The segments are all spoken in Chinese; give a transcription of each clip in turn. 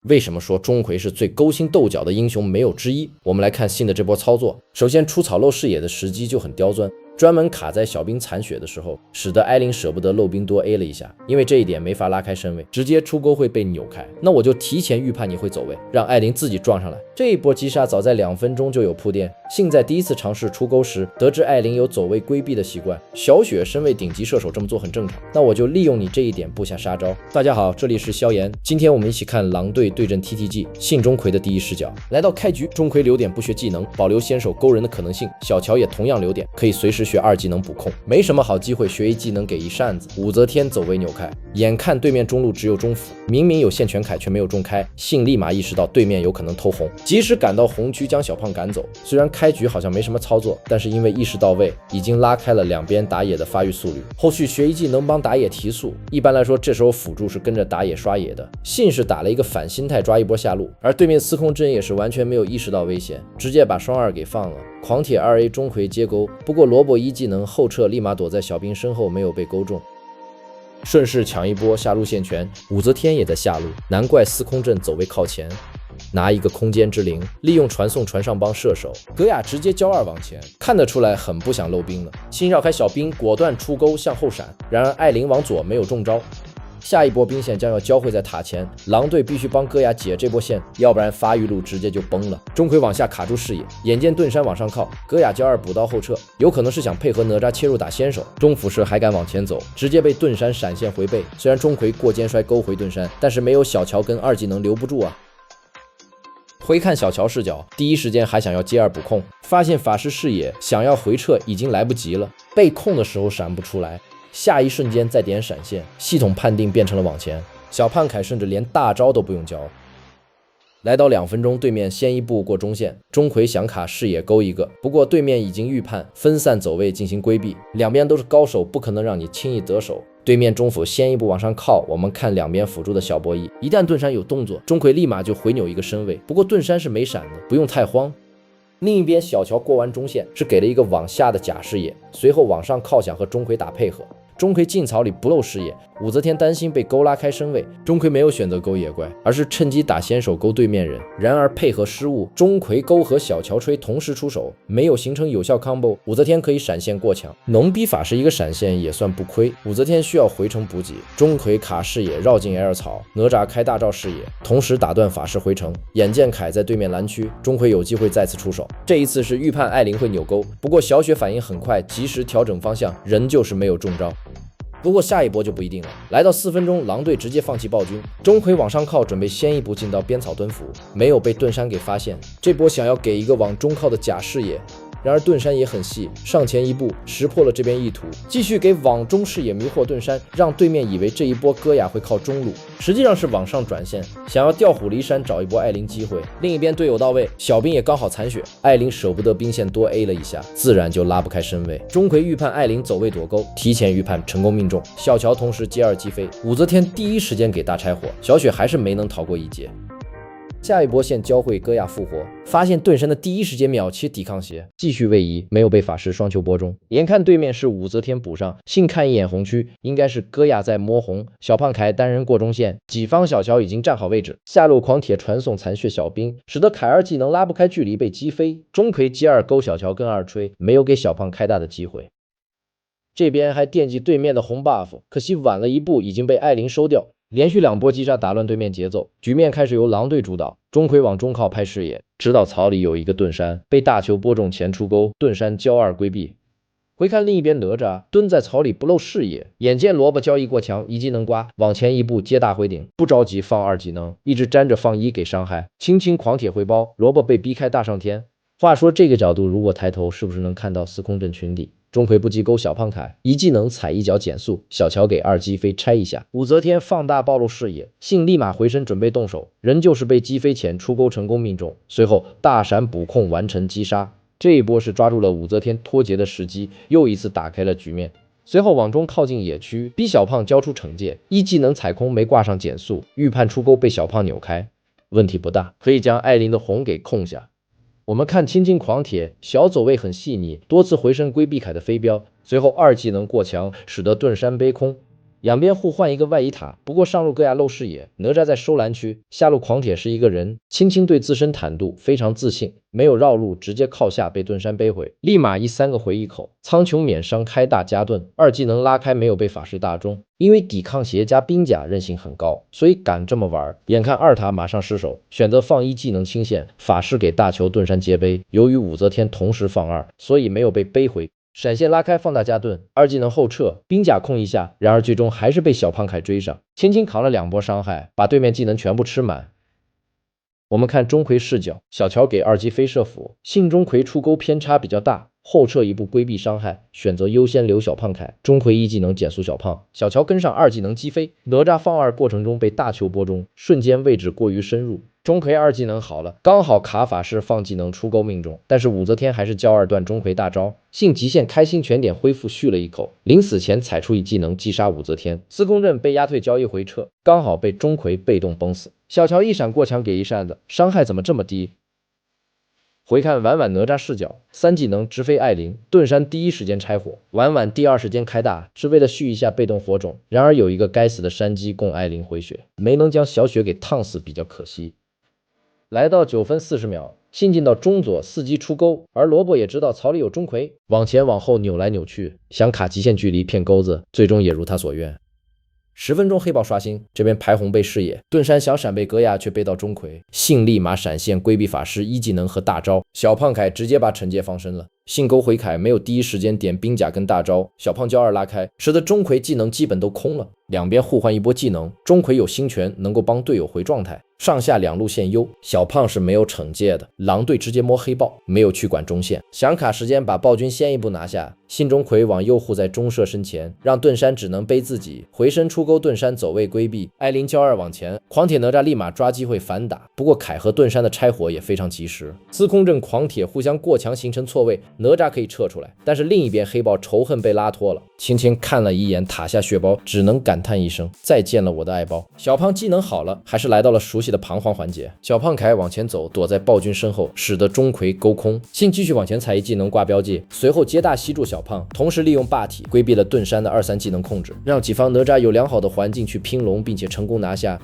为什么说钟馗是最勾心斗角的英雄没有之一？我们来看信的这波操作，首先出草漏视野的时机就很刁钻，专门卡在小兵残血的时候，使得艾琳舍不得漏兵多 A 了一下，因为这一点没法拉开身位，直接出钩会被扭开。那我就提前预判你会走位，让艾琳自己撞上来。这一波击杀早在2分钟就有铺垫。信在第一次尝试出钩时，得知艾琳有走位规避的习惯，小雪身为顶级射手这么做很正常，那我就利用你这一点布下杀招。大家好，这里是萧炎，今天我们一起看狼队对阵 TTG 信钟馗的第一视角。来到开局，钟馗留点不学技能，保留先手勾人的可能性，小乔也同样留点，可以随时学2技能补控，没什么好机会，学一技能给一扇子。武则天走位扭开，眼看对面中路只有中辅，明明有线全凯却没有中开，信立马意识到对面有可能偷红，及时赶到红区将小胖赶走。虽然开局好像没什么操作，但是因为意识到位，已经拉开了两边打野的发育速率，后续学一技能帮打野提速。一般来说，这时候辅助是跟着打野刷野的，信是打了一个反心态抓一波下路，而对面司空真也是完全没有意识到危险，直接把双2给放了。狂铁2A 钟馗接钩，不过萝卜1技能后撤，立马躲在小兵身后，没有被勾中。顺势抢一波下路线权，武则天也在下路，难怪司空震走位靠前，拿一个空间之灵，利用传送传上帮射手，戈雅直接交2往前，看得出来很不想漏兵了。信绕开小兵，果断出钩向后闪，然而艾琳往左没有中招。下一波兵线将要交汇在塔前，狼队必须帮戈雅解这波线，要不然发育路直接就崩了。钟馗往下卡住视野，眼见盾山往上靠，戈雅交2补刀后撤，有可能是想配合哪吒切入打先手。钟辅射还敢往前走，直接被盾山闪现回背。虽然钟馗过肩摔勾回盾山，但是没有小乔跟2技能留不住啊。回看小乔视角，第一时间还想要接2补控，发现法师视野，想要回撤已经来不及了，被控的时候闪不出来，下一瞬间再点闪现，系统判定变成了往前。小胖凯甚至连大招都不用交。来到2分钟，对面先一步过中线，钟馗想卡视野勾一个，不过对面已经预判，分散走位进行规避，两边都是高手，不可能让你轻易得手。对面中辅先一步往上靠，我们看两边辅助的小博弈，一旦盾山有动作，钟馗立马就回扭一个身位，不过盾山是没闪的，不用太慌。另一边小乔过完中线是给了一个往下的假视野，随后往上靠想和钟馗打配合，钟馗进草里不露视野，武则天担心被勾拉开身位，钟馗没有选择勾野怪，而是趁机打先手勾对面人，然而配合失误，钟馗勾和小乔吹同时出手，没有形成有效 combo， 武则天可以闪现过墙，能逼法师一个闪现也算不亏，武则天需要回城补给，钟馗卡视野绕进 L 草，哪吒开大招视野，同时打断法师回城，眼见凯在对面蓝区，钟馗有机会再次出手，这一次是预判艾琳会扭钩，不过小雪反应很快，及时调整方向，仍旧是没有中招。不过下一波就不一定了，来到4分钟，狼队直接放弃暴君，钟馗往上靠，准备先一步进到边草蹲伏，没有被盾山给发现，这波想要给一个往中靠的假视野，然而盾山也很细，上前一步识破了这边意图，继续给往中视野迷惑盾山，让对面以为这一波戈雅会靠中路，实际上是往上转线，想要调虎离山找一波艾琳机会。另一边队友到位，小兵也刚好残血，艾琳舍不得兵线多 A 了一下，自然就拉不开身位。钟馗预判艾琳走位躲钩，提前预判成功命中，小乔同时接2击飞，武则天第一时间给大拆火，小雪还是没能逃过一劫。下一波线交汇，戈雅复活，发现盾山的第一时间秒切抵抗鞋，继续位移，没有被法师双球播中。眼看对面是武则天补上，信看一眼红区，应该是戈雅在摸红，小胖凯单人过中线，己方小乔已经站好位置，下路狂铁传送残血小兵，使得凯2技能拉不开距离被击飞，钟馗接2勾小乔跟2吹，没有给小胖开大的机会。这边还惦记对面的红 buff， 可惜晚了一步，已经被艾琳收掉。连续2波击杀打乱对面节奏，局面开始由狼队主导，钟馗往中靠拍视野，知道草里有一个盾山，被大球播中前出钩，盾山交2规避。回看另一边哪吒蹲在草里不露视野，眼见萝卜交易过墙，一技能刮，往前一步接大回顶，不着急放2技能，一直粘着放1给伤害，轻轻狂铁回包，萝卜被逼开大上天。话说这个角度如果抬头，是不是能看到司空震群底？钟馗不及勾小胖凯，一技能踩一脚减速，小乔给2击飞拆一下，武则天放大暴露视野，信立马回身准备动手，仍旧是被击飞前出钩成功命中，随后大闪补控完成击杀。这一波是抓住了武则天脱节的时机，又一次打开了局面。随后往中靠近野区，逼小胖交出惩戒，一技能踩空没挂上减速，预判出钩被小胖扭开，问题不大，可以将艾琳的红给控下。我们看青金狂铁，小走位很细腻，多次回身规避凯的飞镖，随后2技能过墙，使得盾山背空。两边互换一个外移塔，不过上路戈亚漏视野，哪吒在收蓝区，下路狂铁是一个人，轻轻对自身坦度非常自信，没有绕路，直接靠下被盾山背回，立马3个回一口，苍穹免伤开大加盾，二技能拉开没有被法师大中，因为抵抗鞋加兵甲韧性很高，所以敢这么玩。眼看二塔马上失手，选择放1技能清线，法师给大球盾山接背，由于武则天同时放2，所以没有被背回。闪现拉开放大加盾，二技能后撤，兵甲控一下，然而最终还是被小胖凯追上，轻轻扛了2波伤害，把对面技能全部吃满。我们看钟馗视角，小乔给二级飞射斧，信钟馗出钩偏差比较大，后撤一步规避伤害，选择优先留小胖凯。钟馗1技能减速小胖，小乔跟上2技能击飞，哪吒放2过程中被大球波中，瞬间位置过于深入。钟馗2技能好了，刚好卡法师放技能出钩命中，但是武则天还是交2段钟馗大招，信极限开心全点恢复续了一口，临死前踩出1技能击杀武则天，司空震被压退交易回撤，刚好被钟馗被动崩死。小乔一闪过墙给一扇子，伤害怎么这么低？回看婉婉哪吒视角，3技能直飞艾琳，盾山第一时间拆火，婉婉第2时间开大，是为了续一下被动火种，然而有一个该死的山鸡供艾琳回血，没能将小雪给烫死，比较可惜。来到9分40秒，信进到中左4击出钩，而萝卜也知道槽里有钟馗，往前往后扭来扭去，想卡极限距离骗钩子，最终也如他所愿。10分钟黑豹刷新，这边排红被视野，盾山想闪被戈亚却被到钟馗，信立马闪现规避法师1技能和大招，小胖凯直接把惩戒放身了。信钩回凯没有第一时间点兵甲跟大招，小胖交2拉开，使得钟馗技能基本都空了。两边互换一波技能，钟馗有星拳能够帮队友回状态，上下2路线优，小胖是没有惩戒的，狼队直接摸黑豹，没有去管中线，想卡时间把暴君先一步拿下。信钟馗往右护在中射身前，让盾山只能背自己，回身出钩，盾山走位规避，艾琳交2往前，狂铁哪吒立马抓机会反打，不过凯和盾山的拆火也非常及时，司空震狂铁互相过墙形成错位，哪吒可以撤出来，但是另一边黑豹仇恨被拉脱了，轻轻看了一眼塔下血包，只能感叹一声再见了我的爱包。小胖技能好了，还是来到了熟悉的彷徨环节，小胖凯往前走，躲在暴君身后，使得钟馗勾空，信继续往前踩1技能挂标记，随后接大吸住小胖，同时利用霸体规避了盾山的2、3技能控制，让己方哪吒有良好的环境去拼龙，并且成功拿下。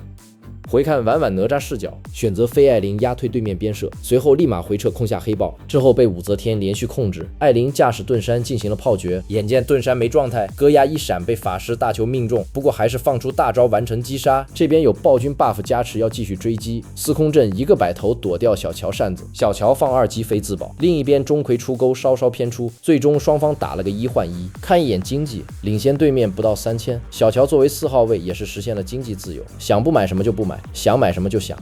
回看婉婉哪吒视角，选择飞艾琳压退对面边射，随后立马回撤控下黑豹，之后被武则天连续控制，艾琳驾驶盾山进行了炮决，眼见盾山没状态，戈亚一闪被法师大球命中，不过还是放出大招完成击杀。这边有暴君 buff 加持要继续追击，司空震一个摆头躲掉小乔扇子，小乔放2击飞自保，另一边钟馗出钩稍稍偏出，最终双方打了个1换1，看一眼经济领先对面不到3000，小乔作为4号位也是实现了经济自由，想不买什么就不买，想买什么就想。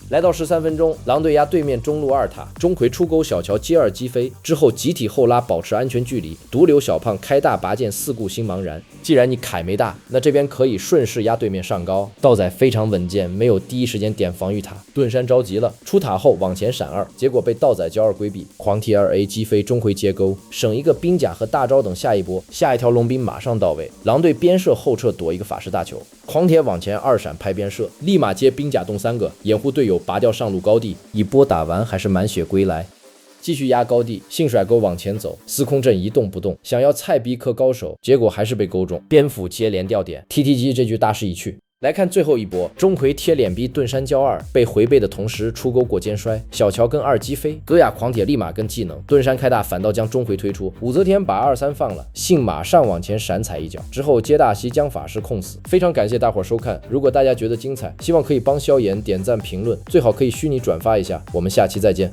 来到13分钟，狼队压对面中路2塔，钟馗出钩，小乔接2击飞之后集体后拉，保持安全距离，独留小胖开大拔剑4顾心茫然。既然你凯没大，那这边可以顺势压对面上高。道仔非常稳健，没有第一时间点防御塔，盾山着急了，出塔后往前闪2，结果被道仔交2规避，狂铁2A 击飞，钟馗接钩，省一个兵甲和大招等下一波，下一条龙兵马上到位，狼队边射后撤躲一个法师大球，狂铁往前2闪拍边射，立马接兵甲动3个，掩护队友拔掉上路高地，一波打完还是满血归来。继续压高地，信甩钩往前走，司空震一动不动，想要菜逼克高手，结果还是被勾中，鞭斧接连掉点 ，TTG 这局大势已去。来看最后一波，钟馗贴脸逼盾山交2，被回背的同时出钩过肩摔，小乔跟2击飞，戈亚狂铁立马跟技能，盾山开大反倒将钟馗推出，武则天把2、3放了，信马上往前闪踩一脚，之后接大吸将法师控死。非常感谢大伙收看，如果大家觉得精彩，希望可以帮萧炎点赞评论，最好可以虚拟转发一下，我们下期再见。